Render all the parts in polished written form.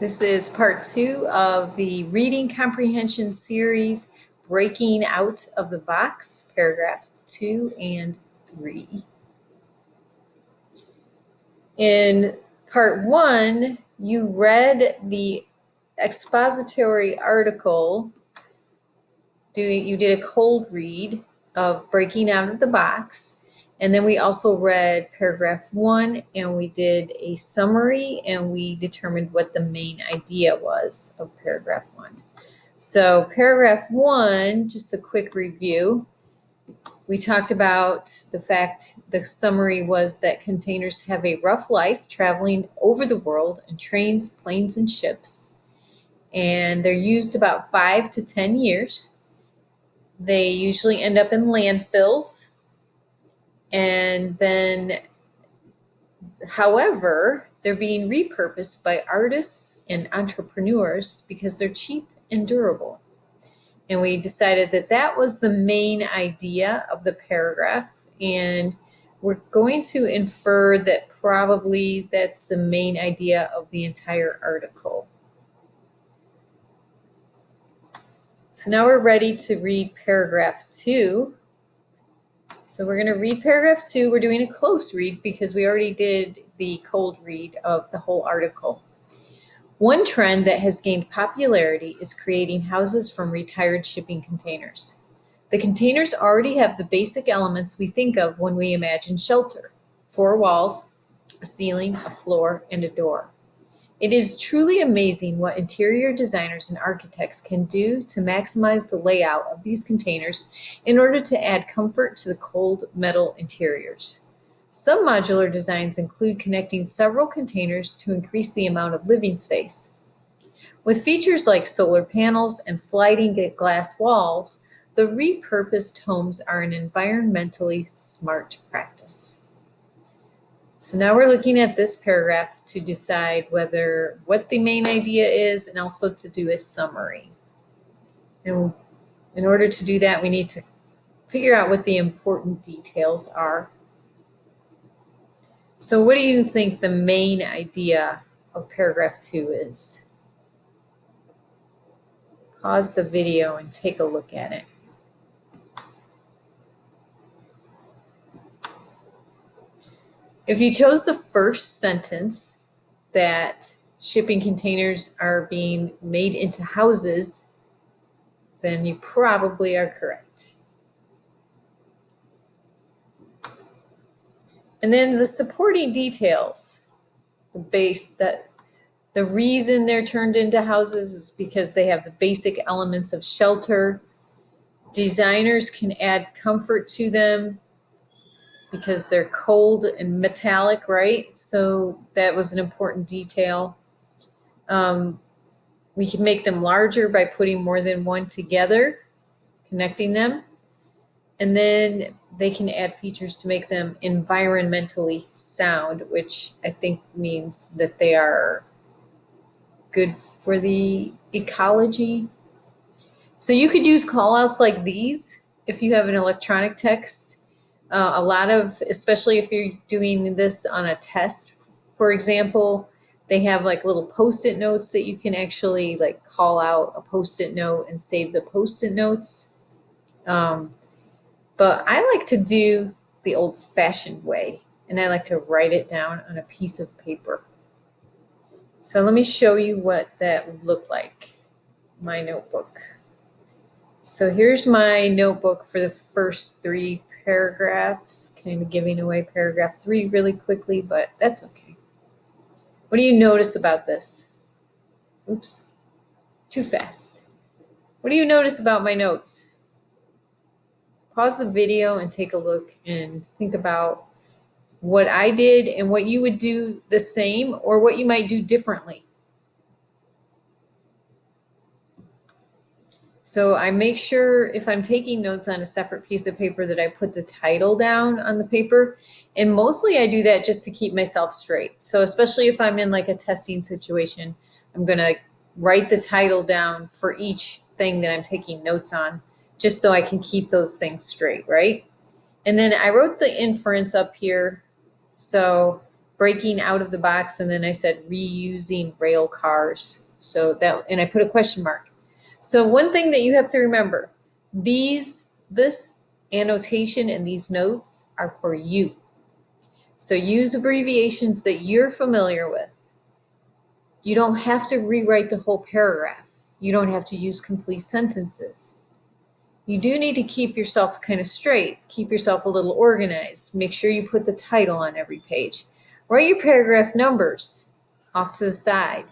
This is part 2 of the Reading Comprehension series, Breaking Out of the Box, paragraphs 2 and 3. In part 1, you read the expository article. You did a cold read of Breaking Out of the Box. And then we also read paragraph 1 and we did a summary and we determined what the main idea was of paragraph 1. So paragraph 1, just a quick review. We talked about the summary was that containers have a rough life traveling over the world in trains, planes, and ships. And they're used about 5 to 10 years. They usually end up in landfills. And then, however, they're being repurposed by artists and entrepreneurs because they're cheap and durable. And we decided that that was the main idea of the paragraph. And we're going to infer that probably that's the main idea of the entire article. So now we're ready to read paragraph 2. So we're going to read paragraph 2. We're doing a close read because we already did the cold read of the whole article. One trend that has gained popularity is creating houses from retired shipping containers. The containers already have the basic elements we think of when we imagine shelter: 4 walls, a ceiling, a floor, and a door. It is truly amazing what interior designers and architects can do to maximize the layout of these containers in order to add comfort to the cold metal interiors. Some modular designs include connecting several containers to increase the amount of living space. With features like solar panels and sliding glass walls, the repurposed homes are an environmentally smart practice. So now we're looking at this paragraph to decide what the main idea is and also to do a summary. And in order to do that, we need to figure out what the important details are. So what do you think the main idea of paragraph 2 is? Pause the video and take a look at it. If you chose the first sentence, that shipping containers are being made into houses, then you probably are correct. And then the supporting details, the reason they're turned into houses is because they have the basic elements of shelter. Designers can add comfort to them because they're cold and metallic, right? So that was an important detail. We can make them larger by putting more than one together, connecting them. And then they can add features to make them environmentally sound, which I think means that they are good for the ecology. So you could use callouts like these if you have an electronic text. Especially if you're doing this on a test, for example, they have like little post-it notes that you can actually like call out a post-it note and save the post-it notes. But I like to do the old-fashioned way, and I like to write it down on a piece of paper. So let me show you what that would look like, my notebook. So here's my notebook for the first 3 paragraphs, kind of giving away paragraph 3 really quickly, but that's okay. What do you notice about this? Oops, too fast. What do you notice about my notes? Pause the video and take a look and think about what I did and what you would do the same or what you might do differently. So I make sure if I'm taking notes on a separate piece of paper that I put the title down on the paper. And mostly I do that just to keep myself straight. So especially if I'm in like a testing situation, I'm going to write the title down for each thing that I'm taking notes on, just so I can keep those things straight, right? And then I wrote the inference up here. So breaking out of the box, and then I said reusing rail cars. So that, and I put a question mark. So one thing that you have to remember, this annotation and these notes are for you. So use abbreviations that you're familiar with. You don't have to rewrite the whole paragraph. You don't have to use complete sentences. You do need to keep yourself kind of straight, keep yourself a little organized. Make sure you put the title on every page. Write your paragraph numbers off to the side.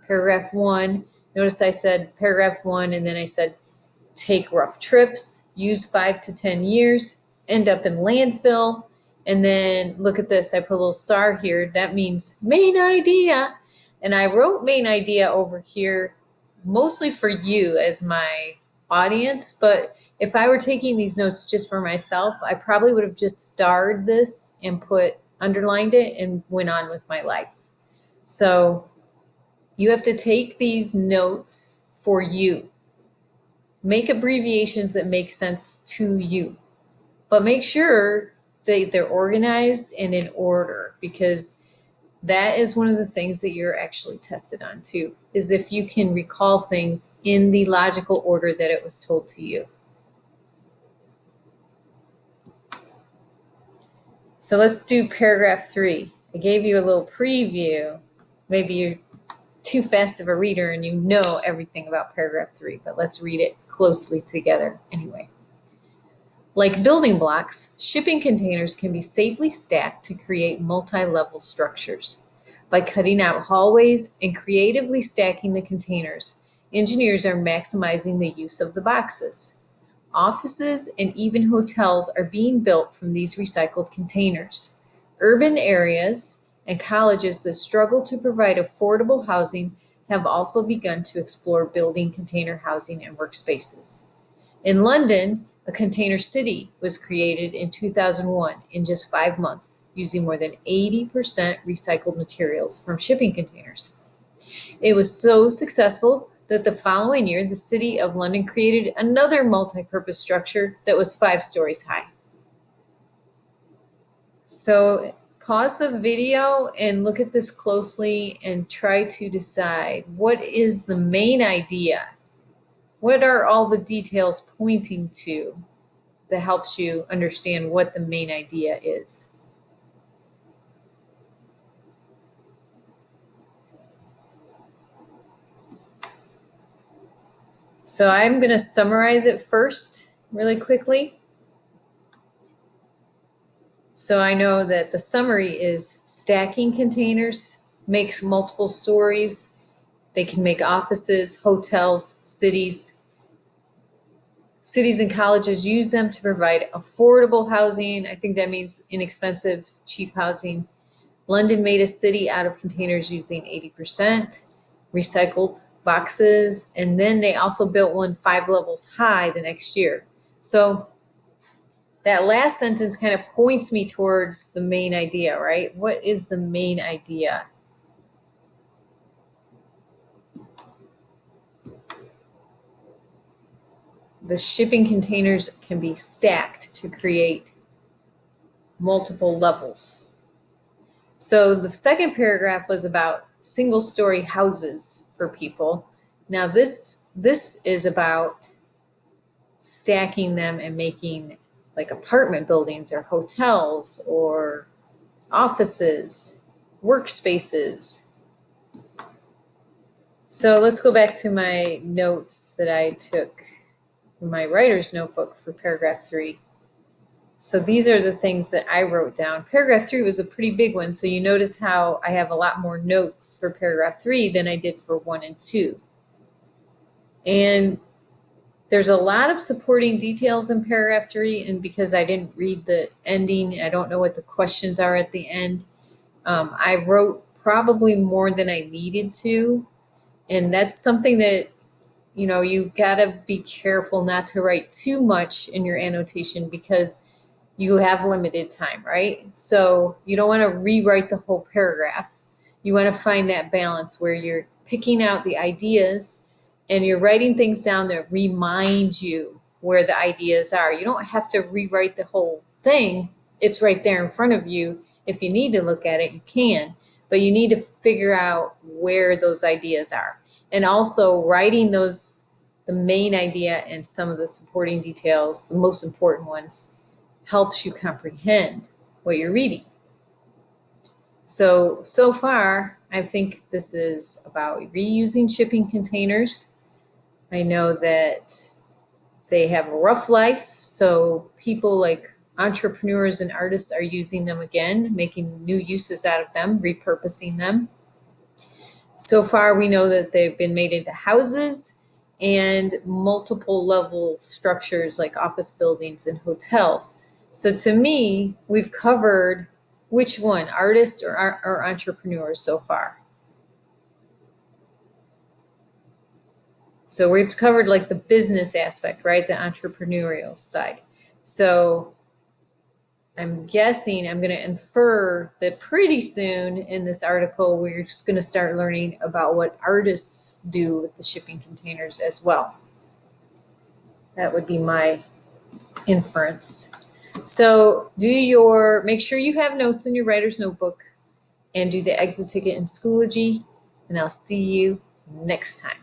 Paragraph 1, notice I said paragraph 1, and then I said take rough trips, use 5 to 10 years, end up in landfill, and then look at this, I put a little star here. That means main idea. And I wrote main idea over here mostly for you as my audience, but if I were taking these notes just for myself, I probably would have just starred this and underlined it and went on with my life. So you have to take these notes for you. Make abbreviations that make sense to you, but make sure that they're organized and in order, because that is one of the things that you're actually tested on too, is if you can recall things in the logical order that it was told to you. So let's do paragraph 3. I gave you a little preview. Maybe you're too fast of a reader and you know everything about paragraph 3, but let's read it closely together anyway. Like building blocks, shipping containers can be safely stacked to create multi-level structures. By cutting out hallways and creatively stacking the containers, engineers are maximizing the use of the boxes. Offices and even hotels are being built from these recycled containers. Urban areas and colleges that struggle to provide affordable housing have also begun to explore building container housing and workspaces. In London, a container city was created in 2001 in just 5 months, using more than 80% recycled materials from shipping containers. It was so successful that the following year, the City of London created another multi-purpose structure that was 5 stories high. So pause the video and look at this closely and try to decide, what is the main idea? What are all the details pointing to that helps you understand what the main idea is? So I'm going to summarize it first really quickly. So I know that the summary is stacking containers makes multiple stories. They can make offices, hotels, cities. Cities and colleges use them to provide affordable housing. I think that means inexpensive, cheap housing. London made a city out of containers using 80% recycled boxes. And then they also built one 5 levels high the next year. So that last sentence kind of points me towards the main idea, right? What is the main idea? The shipping containers can be stacked to create multiple levels. So the second paragraph was about single-story houses for people. Now this is about stacking them and making like apartment buildings or hotels or offices, workspaces. So let's go back to my notes that I took from my writer's notebook for paragraph 3. So these are the things that I wrote down. Paragraph 3 was a pretty big one, so you notice how I have a lot more notes for paragraph 3 than I did for 1 and 2. And there's a lot of supporting details in paragraph 3, and because I didn't read the ending, I don't know what the questions are at the end. I wrote probably more than I needed to, and that's something that, you know, you gotta be careful not to write too much in your annotation because you have limited time, right? So you don't want to rewrite the whole paragraph. You want to find that balance where you're picking out the ideas and you're writing things down that remind you where the ideas are. You don't have to rewrite the whole thing. It's right there in front of you. If you need to look at it, you can, but you need to figure out where those ideas are. And also writing those, the main idea and some of the supporting details, the most important ones, helps you comprehend what you're reading. So far, I think this is about reusing shipping containers. I know that they have a rough life, so people like entrepreneurs and artists are using them again, making new uses out of them, repurposing them. So far, we know that they've been made into houses and multiple level structures like office buildings and hotels. So to me, we've covered which one, artists or entrepreneurs so far? So we've covered like the business aspect, right? The entrepreneurial side. So I'm guessing, I'm going to infer that pretty soon in this article, we're just going to start learning about what artists do with the shipping containers as well. That would be my inference. So make sure you have notes in your writer's notebook and do the exit ticket and Schoology, and I'll see you next time.